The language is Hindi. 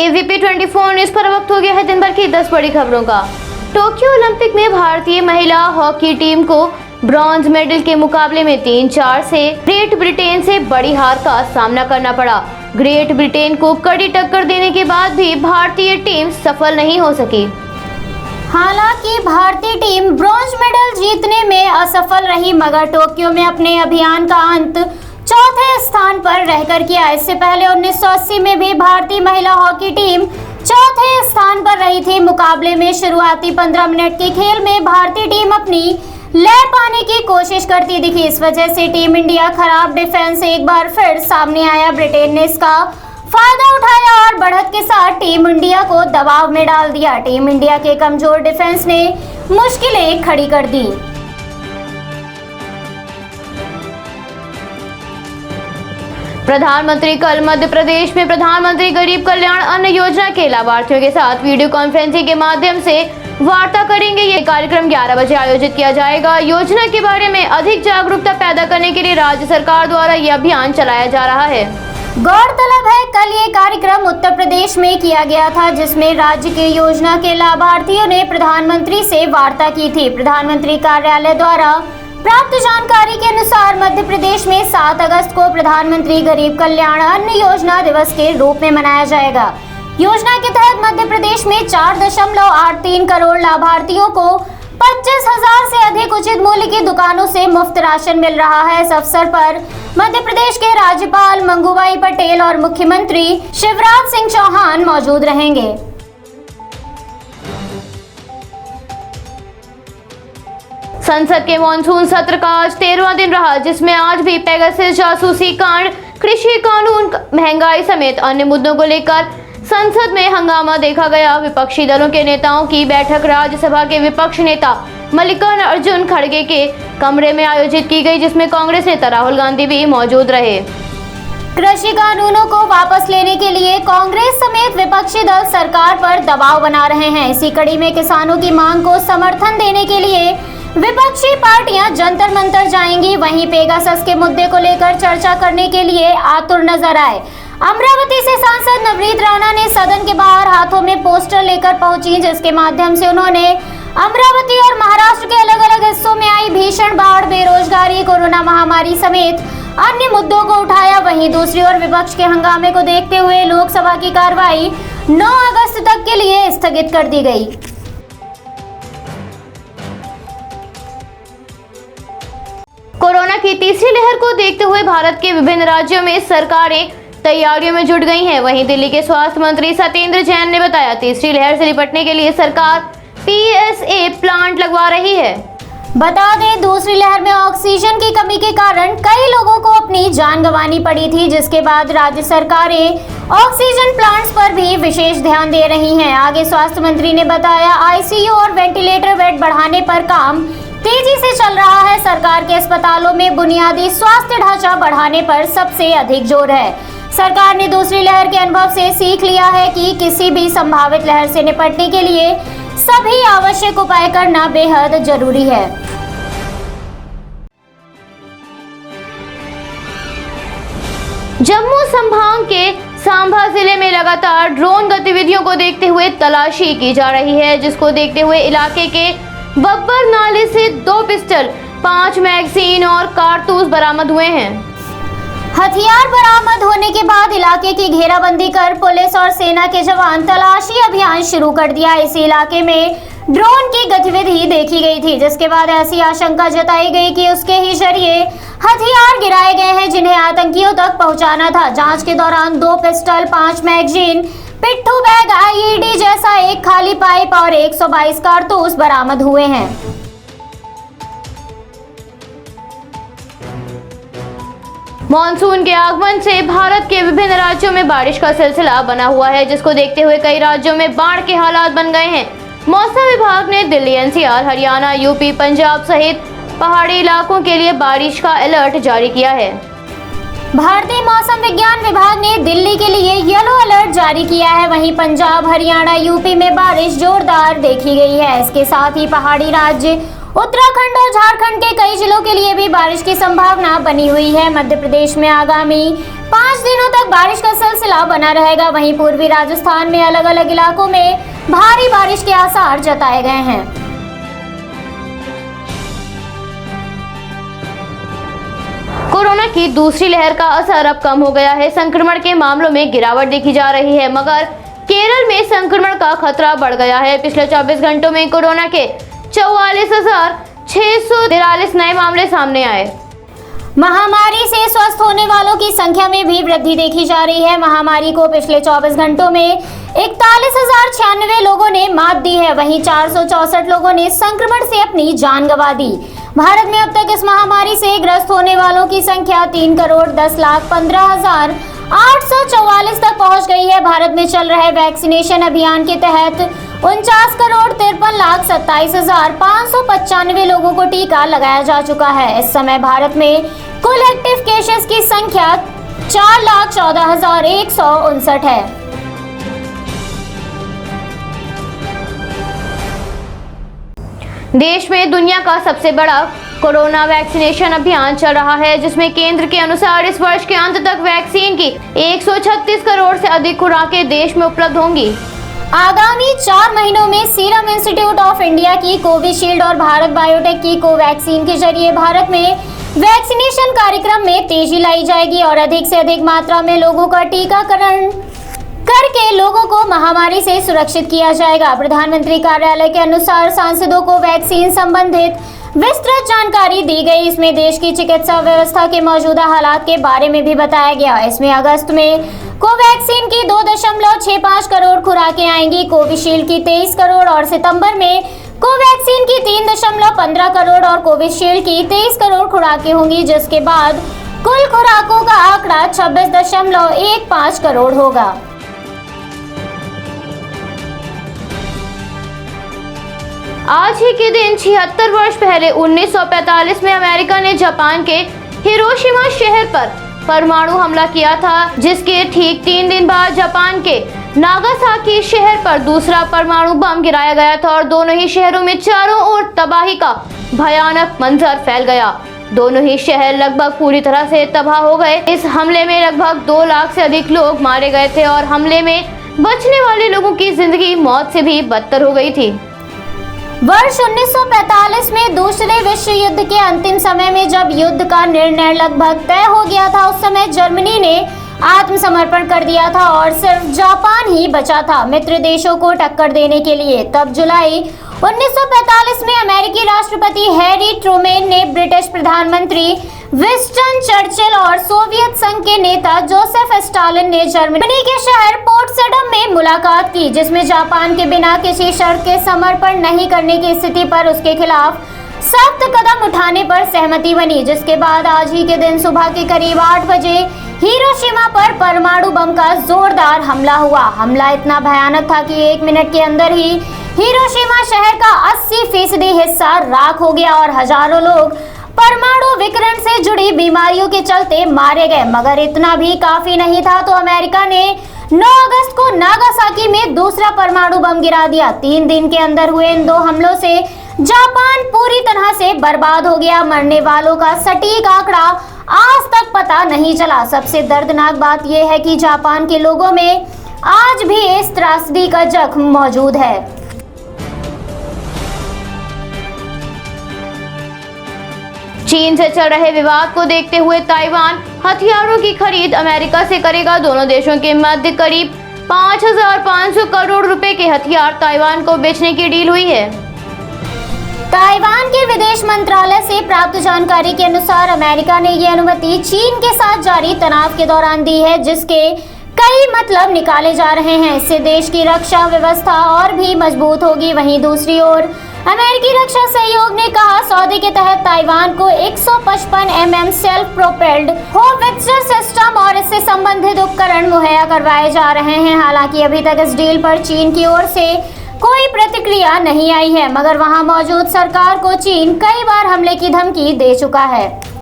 AVP 24 न्यूज पर वक्त हो गया है दिन भर की 10 बड़ी खबरों का। टोक्यो ओलंपिक में भारतीय महिला हॉकी टीम को ब्रॉन्ज मेडल के मुकाबले में 3-4 से ग्रेट ब्रिटेन से बड़ी हार का सामना करना पड़ा। ग्रेट ब्रिटेन को कड़ी टक्कर देने के बाद भी भारतीय टीम सफल नहीं हो सकी। हालांकि भारतीय टीम ब्रॉन्ज मेडल जीतने में असफल रही, मगर टोक्यो में अपने अभियान का अंत चौथे स्थान पर रहकर किया। इससे पहले 1980 में भी भारतीय महिला हॉकी टीम चौथे स्थान पर रही थी। मुकाबले में शुरुआती 15 मिनट के खेल में भारतीय टीम अपनी लय पाने की कोशिश करती दिखी। इस वजह से टीम इंडिया खराब डिफेंस एक बार फिर सामने आया। ब्रिटेन ने इसका फायदा उठाया और बढ़त के साथ टीम इंडिया को दबाव में डाल दिया। टीम इंडिया के कमजोर डिफेंस ने मुश्किलें खड़ी कर दी। प्रधानमंत्री कल मध्य प्रदेश में प्रधानमंत्री गरीब कल्याण अन्न योजना के लाभार्थियों के साथ वीडियो कॉन्फ्रेंसिंग के माध्यम से वार्ता करेंगे। ये कार्यक्रम 11 बजे आयोजित किया जाएगा। योजना के बारे में अधिक जागरूकता पैदा करने के लिए राज्य सरकार द्वारा ये अभियान चलाया जा रहा है। गौरतलब है, कल ये कार्यक्रम उत्तर प्रदेश में किया गया था, जिसमें राज्य के योजना के लाभार्थियों ने प्रधानमंत्री से वार्ता की थी। प्रधानमंत्री कार्यालय द्वारा प्राप्त जानकारी के अनुसार मध्य प्रदेश में 7 अगस्त को प्रधानमंत्री गरीब कल्याण अन्न योजना दिवस के रूप में मनाया जाएगा। योजना के तहत मध्य प्रदेश में 4.83 करोड़ लाभार्थियों को 25,000 से अधिक उचित मूल्य की दुकानों से मुफ्त राशन मिल रहा है। इस अवसर पर मध्य प्रदेश के राज्यपाल मंगूभाई पटेल और मुख्यमंत्री शिवराज सिंह चौहान मौजूद रहेंगे। संसद के मॉनसून सत्र का आज 13वां दिन रहा, जिसमें आज भी पेगासस जासूसी कांड, कृषि कानून, महंगाई समेत अन्य मुद्दों को लेकर संसद में हंगामा देखा गया। विपक्षी दलों के नेताओं की बैठक राज्यसभा के विपक्ष नेता मल्लिकार्जुन खड़गे के कमरे में आयोजित की गई, जिसमें कांग्रेस नेता राहुल गांधी भी मौजूद रहे। कृषि कानूनों को वापस लेने के लिए कांग्रेस समेत विपक्षी दल सरकार पर दबाव बना रहे हैं। इसी कड़ी में किसानों की मांग को समर्थन देने के लिए विपक्षी पार्टियां जंतर मंतर जाएंगी। वहीं पेगासस के मुद्दे को लेकर चर्चा करने के लिए आतुर नजर आए। अमरावती से सांसद नवनीत राणा ने सदन के बाहर हाथों में पोस्टर लेकर पहुंची, जिसके माध्यम से उन्होंने अमरावती और महाराष्ट्र के अलग अलग हिस्सों में आई भीषण बाढ़, बेरोजगारी, कोरोना महामारी समेत अन्य मुद्दों को उठाया। वहीं दूसरी ओर विपक्ष के हंगामे को देखते हुए लोकसभा की कार्रवाई 9 अगस्त तक के लिए स्थगित कर दी गई। कोरोना की तीसरी लहर को देखते हुए भारत के विभिन्न राज्यों में सरकारें तैयारियों में जुट गई हैं। वहीं दिल्ली के स्वास्थ्य मंत्री सत्येंद्र जैन ने बताया, तीसरी लहर से निपटने के लिए सरकार PSA प्लांट लगवा रही है। बता दें, दूसरी लहर में ऑक्सीजन की कमी के कारण कई लोगों को अपनी जान गंवानी पड़ी थी, जिसके बाद राज्य सरकारें ऑक्सीजन प्लांट्स पर भी विशेष ध्यान दे रही हैं। आगे स्वास्थ्य मंत्री ने बताया, ICU और वेंटिलेटर बेड बढ़ाने पर काम तेजी से चल रहा है। सरकार के अस्पतालों में बुनियादी स्वास्थ्य ढांचा बढ़ाने पर सबसे अधिक जोर है। सरकार ने दूसरी लहर के अनुभव से सीख लिया है कि किसी भी संभावित लहर से निपटने के लिए सभी आवश्यक उपाय करना बेहद जरूरी है। जम्मू संभाग के सांभा जिले में लगातार ड्रोन गतिविधियों को देखते हुए तलाशी की जा रही है, जिसको देखते हुए इलाके के बब्बर नाले से 2 पिस्टल, 5 मैगजीन और कारतूस बरामद हुए हैं। हथियार बरामद होने के बाद इलाके की घेराबंदी कर पुलिस और सेना के जवान तलाशी अभियान शुरू कर दिया। इसी इलाके में ड्रोन की गतिविधि देखी गई थी, जिसके बाद ऐसी आशंका जताई गई कि उसके ही जरिए हथियार गिराए गए हैं, जिन्हें आतंकियों तक पहुंचाना था। जांच के दौरान 2 पिस्टल, 5 मैगजीन, पिट्ठू बैग, IED जैसा एक खाली पाइप और 122 कारतूस बरामद हुए हैं। मॉनसून के आगमन से भारत के विभिन्न राज्यों में बारिश का सिलसिला बना हुआ है, जिसको देखते हुए कई राज्यों में बाढ़ के हालात बन गए हैं। मौसम विभाग ने दिल्ली, NCR, हरियाणा, UP, पंजाब सहित पहाड़ी इलाकों के लिए बारिश का अलर्ट जारी किया है। भारतीय मौसम विज्ञान विभाग ने दिल्ली के लिए येलो अलर्ट जारी किया है। वहीं पंजाब, हरियाणा, UP में बारिश जोरदार देखी गई है। इसके साथ ही पहाड़ी राज्य उत्तराखंड और झारखंड के कई जिलों के लिए भी बारिश की संभावना बनी हुई है। मध्य प्रदेश में आगामी 5 दिनों तक बारिश का सिलसिला बना रहेगा। वहीं पूर्वी राजस्थान में अलग अलग इलाकों में भारी बारिश के आसार जताए गए हैं। कोरोना की दूसरी लहर का असर अब कम हो गया है। संक्रमण के मामलों में गिरावट देखी जा रही है, मगर केरल में संक्रमण का खतरा बढ़ गया है। पिछले 24 घंटों में कोरोना के 44,643 नए मामले सामने आए। महामारी से स्वस्थ होने वालों की संख्या में भी वृद्धि देखी जा रही है। महामारी को पिछले 24 घंटों में 41,096 लोगों ने मात दी है। वहीं 464 लोगों ने संक्रमण से अपनी जान गंवा दी। भारत में अब तक इस महामारी से ग्रस्त होने वालों की संख्या 3,10,15,844 तक पहुंच गई है। भारत में चल रहे वैक्सीनेशन अभियान के तहत 49,53,27,595 लोगों को टीका लगाया जा चुका है। इस समय भारत में कुल एक्टिव केसेस की संख्या 4,14,159 है। देश में दुनिया का सबसे बड़ा कोरोना वैक्सीनेशन अभियान चल रहा है, जिसमें केंद्र के अनुसार इस वर्ष के अंत तक वैक्सीन की 136 करोड़ से अधिक खुराकें देश में उपलब्ध होंगी। आगामी 4 महीनों में सीरम इंस्टीट्यूट ऑफ इंडिया की कोविशील्ड और भारत बायोटेक की कोवैक्सीन के जरिए भारत में वैक्सीनेशन कार्यक्रम में तेजी लाई जाएगी और अधिक से अधिक मात्रा में लोगों का टीकाकरण करके लोगों को महामारी से सुरक्षित किया जाएगा। प्रधानमंत्री कार्यालय के अनुसार सांसदों को वैक्सीन संबंधित विस्तृत जानकारी दी गई। इसमें देश की चिकित्सा व्यवस्था के मौजूदा हालात के बारे में भी बताया गया। इसमें अगस्त में कोवैक्सीन की 2.65 करोड़ खुराकें आएंगी, कोविशील्ड की 23 करोड़ और सितंबर में कोवैक्सीन की 3.15 करोड़ और कोविशील्ड की 23 करोड़ खुराकें होंगी, जिसके बाद कुल खुराकों का आंकड़ा 26.15 करोड़ होगा। आज ही के दिन 76 वर्ष पहले 1945 में अमेरिका ने जापान के हिरोशिमा शहर पर परमाणु हमला किया था, जिसके ठीक 3 दिन बाद जापान के नागासाकी शहर पर दूसरा परमाणु बम गिराया गया था और दोनों ही शहरों में चारों ओर तबाही का भयानक मंजर फैल गया। दोनों ही शहर लगभग पूरी तरह से तबाह हो गए। इस हमले में लगभग 2 लाख से अधिक लोग मारे गए थे और हमले में बचने वाले लोगों की जिंदगी मौत से भी बदतर हो गई थी। वर्ष 1945 में दूसरे विश्व युद्ध के अंतिम समय में जब युद्ध का निर्णय लगभग तय हो गया था, उस समय जर्मनी ने आत्मसमर्पण कर दिया था और सिर्फ जापान ही बचा था मित्र देशों को टक्कर देने के लिए। तब जुलाई 1945 में अमेरिकी राष्ट्रपति हैरी ट्रूमैन ने ब्रिटिश प्रधानमंत्री विंस्टन चर्चिल और सोवियत संघ के नेता जोसेफ स्टालिन ने जर्मनी के शहर पोट्सडम में मुलाकात की, जिसमें जापान के बिना किसी शर्त के समर्पण नहीं करने की स्थिति पर उसके खिलाफ सख्त कदम उठाने पर सहमति बनी। जिसके बाद आज ही के दिन सुबह के करीब 8 बजे हिरोशिमा पर परमाणु बम का जोरदार हमला हुआ। हमला इतना भयानक था कि 1 मिनट के अंदर ही हिरोशिमा शहर का 80% हिस्सा राख हो गया और हजारों लोग परमाणु विकिरण से जुड़ी बीमारियों के चलते मारे गए। मगर इतना भी काफी नहीं था, तो अमेरिका ने 9 अगस्त को नागासाकी में दूसरा परमाणु बम गिरा दिया। 3 दिन के अंदर हुए इन 2 हमलों से जापान पूरी तरह से बर्बाद हो गया। मरने वालों का सटीक आंकड़ा आज तक पता नहीं चला। सबसे दर्दनाक बात यह है कि जापान के लोगों में आज भी इस त्रासदी का जख्म मौजूद है। चीन से चल रहे विवाद को देखते हुए ताइवान हथियारों की खरीद अमेरिका से करेगा। दोनों देशों के मध्य करीब 5,500 करोड़ रुपए के हथियार ताइवान को बेचने की डील हुई है। ताइवान के विदेश मंत्रालय से प्राप्त जानकारी के अनुसार अमेरिका ने ये अनुमति चीन के साथ जारी तनाव के दौरान दी है, जिसके कई मतलब निकाले जा रहे हैं। इससे देश की रक्षा व्यवस्था और भी मजबूत होगी। वहीं दूसरी ओर अमेरिकी रक्षा सहयोग ने कहा सौदे के तहत ताइवान को 155 mm self propelled howitzer system और इससे संबंधित उपकरण मुहैया करवाए जा रहे हैं। हालांकि अभी तक इस डील पर चीन की ओर से कोई प्रतिक्रिया नहीं आई है, मगर वहां मौजूद सरकार को चीन कई बार हमले की धमकी दे चुका है।